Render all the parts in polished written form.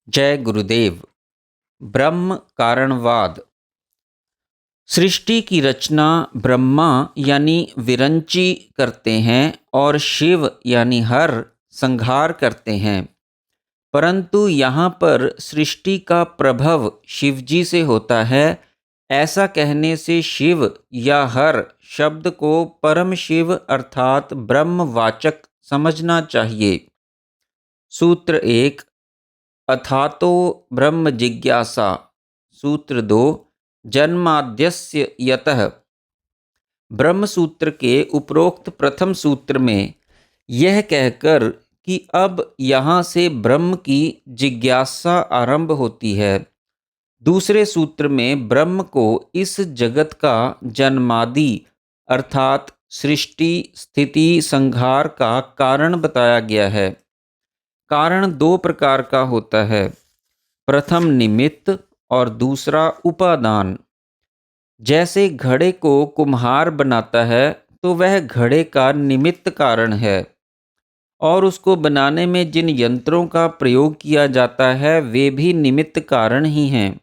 जय गुरुदेव। ब्रह्म कारणवाद। सृष्टि की रचना ब्रह्मा यानी विरंची करते हैं और शिव यानी हर संहार करते हैं। परंतु यहाँ पर सृष्टि का प्रभव शिवजी से होता है। ऐसा कहने से शिव या हर शब्द को परम शिव अर्थात ब्रह्मवाचक समझना चाहिए। सूत्र एक, अथातो ब्रह्म जिज्ञासा। सूत्र दो, जन्माद्यस्य यतः। ब्रह्म सूत्र के उपरोक्त प्रथम सूत्र में यह कहकर कि अब यहाँ से ब्रह्म की जिज्ञासा आरंभ होती है, दूसरे सूत्र में ब्रह्म को इस जगत का जन्मादि अर्थात सृष्टि स्थिति संहार का कारण बताया गया है। कारण दो प्रकार का होता है, प्रथम निमित्त और दूसरा उपादान। जैसे घड़े को कुम्हार बनाता है तो वह घड़े का निमित्त कारण है और उसको बनाने में जिन यंत्रों का प्रयोग किया जाता है वे भी निमित्त कारण ही हैं।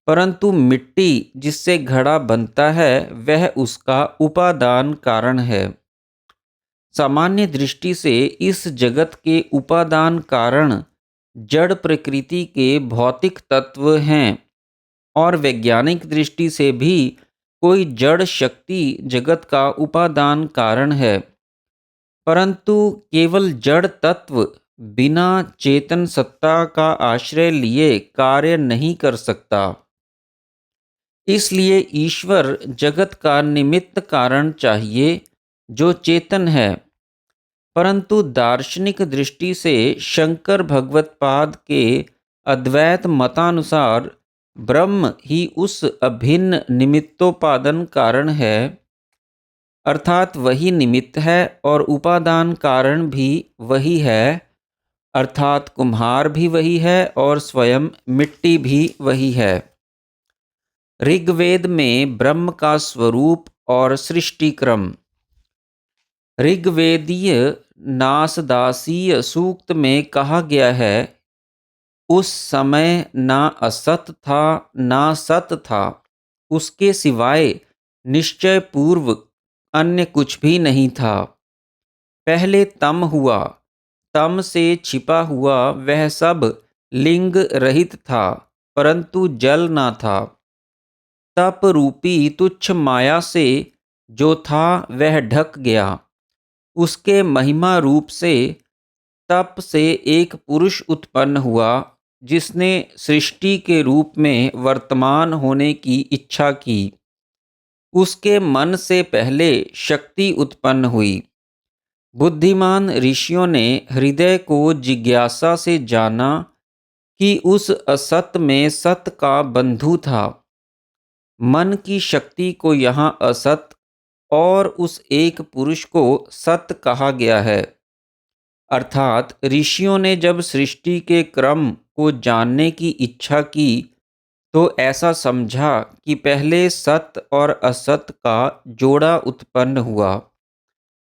परंतु मिट्टी जिससे घड़ा बनता है वह उसका उपादान कारण है। सामान्य दृष्टि से इस जगत के उपादान कारण जड़ प्रकृति के भौतिक तत्व हैं और वैज्ञानिक दृष्टि से भी कोई जड़ शक्ति जगत का उपादान कारण है। परंतु केवल जड़ तत्व बिना चेतन सत्ता का आश्रय लिए कार्य नहीं कर सकता। इसलिए ईश्वर जगत का निमित्त कारण चाहिए जो चेतन है। परंतु दार्शनिक दृष्टि से शंकर भगवत्पाद के अद्वैत मतानुसार ब्रह्म ही उस अभिन्न निमित्तोपादन कारण है, अर्थात वही निमित्त है और उपादान कारण भी वही है, अर्थात कुम्हार भी वही है और स्वयं मिट्टी भी वही है। ऋग्वेद में ब्रह्म का स्वरूप और सृष्टि क्रम। ऋग्वेदीय नासदासीय सूक्त में कहा गया है, उस समय ना असत था ना सत था, उसके सिवाय निश्चय पूर्व अन्य कुछ भी नहीं था। पहले तम हुआ, तम से छिपा हुआ वह सब लिंग रहित था, परंतु जल ना था। तप रूपी तुच्छ माया से जो था वह ढक गया। उसके महिमा रूप से तप से एक पुरुष उत्पन्न हुआ जिसने सृष्टि के रूप में वर्तमान होने की इच्छा की। उसके मन से पहले शक्ति उत्पन्न हुई। बुद्धिमान ऋषियों ने हृदय को जिज्ञासा से जाना कि उस असत में सत का बंधु था। मन की शक्ति को यहाँ असत और उस एक पुरुष को सत कहा गया है। अर्थात ऋषियों ने जब सृष्टि के क्रम को जानने की इच्छा की तो ऐसा समझा कि पहले सत और असत का जोड़ा उत्पन्न हुआ।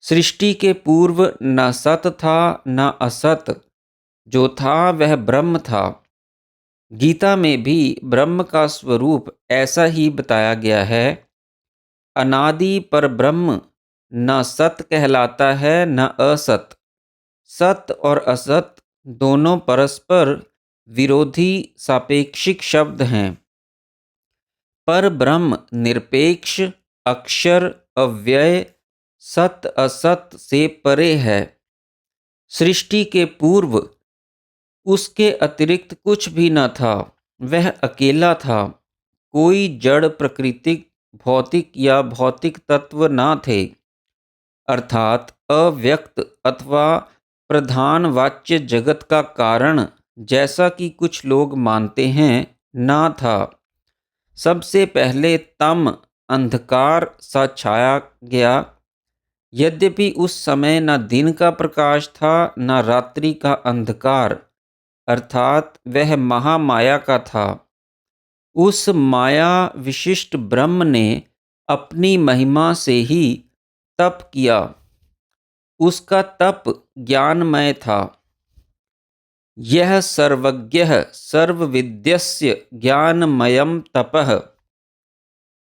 सृष्टि के पूर्व न सत था न असत, जो था वह ब्रह्म था। गीता में भी ब्रह्म का स्वरूप ऐसा ही बताया गया है, अनादि पर ब्रह्म न सत कहलाता है न असत। सत और असत दोनों परस्पर विरोधी सापेक्षिक शब्द हैं। पर ब्रह्म निरपेक्ष, अक्षर, अव्यय, सत असत से परे है। सृष्टि के पूर्व उसके अतिरिक्त कुछ भी न था, वह अकेला था। कोई जड़ प्राकृतिक भौतिक या भौतिक तत्व न थे, अर्थात अव्यक्त अथवा प्रधान वाच्य जगत का कारण जैसा कि कुछ लोग मानते हैं ना था। सबसे पहले तम अंधकार सा छाया गया। यद्यपि उस समय न दिन का प्रकाश था न रात्रि का अंधकार, अर्थात वह महामाया का था। उस माया विशिष्ट ब्रह्म ने अपनी महिमा से ही तप किया। उसका तप ज्ञानमय था। यह सर्वज्ञः सर्वविद्यस्य ज्ञानमयं तपः,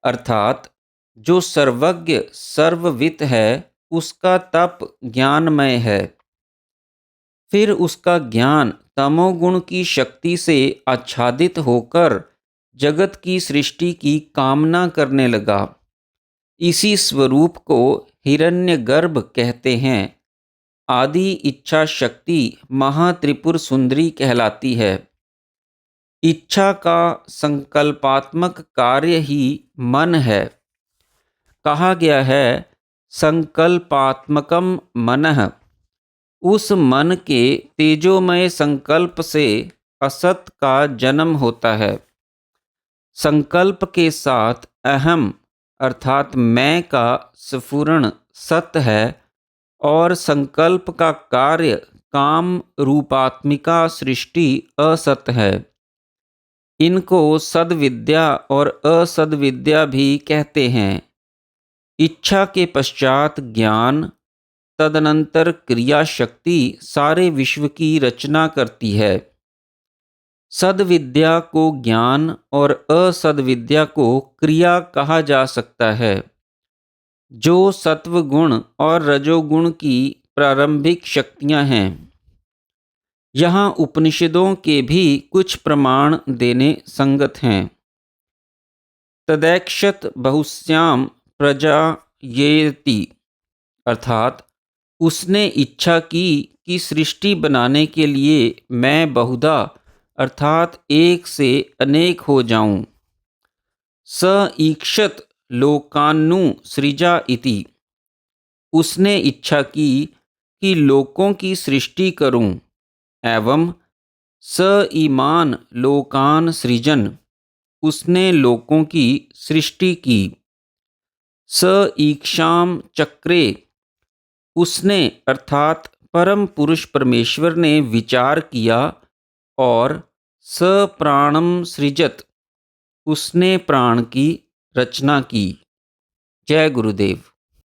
अर्थात जो सर्वज्ञ सर्ववित है उसका तप ज्ञानमय है। फिर उसका ज्ञान तमोगुण की शक्ति से आच्छादित होकर जगत की सृष्टि की कामना करने लगा। इसी स्वरूप को हिरण्यगर्भ कहते हैं। आदि इच्छा शक्ति महात्रिपुर सुंदरी कहलाती है। इच्छा का संकल्पात्मक कार्य ही मन है। कहा गया है संकल्पात्मकम मनः। उस मन के तेजोमय संकल्प से असत का जन्म होता है। संकल्प के साथ अहम अर्थात मैं का स्फुरण सत है और संकल्प का कार्य काम रूपात्मिका सृष्टि असत है। इनको सद्विद्या और असद्विद्या भी कहते हैं। इच्छा के पश्चात ज्ञान, तदनंतर क्रिया शक्ति सारे विश्व की रचना करती है। सद्विद्या को ज्ञान और असद्विद्या को क्रिया कहा जा सकता है। जो सत्वगुण और रजोगुण की प्रारंभिक शक्तियां हैं। यहाँ उपनिषदों के भी कुछ प्रमाण देने संगत हैं। तदैक्षत बहुस्याम प्रजा येति, अर्थात उसने इच्छा की कि सृष्टि बनाने के लिए मैं बहुधा अर्थात एक से अनेक हो जाऊं। स ईक्षत लोकान्नु सृजा इति, उसने इच्छा की कि लोकों की सृष्टि करूं। एवं स ईमान लोकान सृजन, उसने लोकों की सृष्टि की। स ईक्षाम चक्रे, उसने अर्थात परम पुरुष परमेश्वर ने विचार किया और स प्राणम सृजत, उसने प्राण की रचना की। जय गुरुदेव।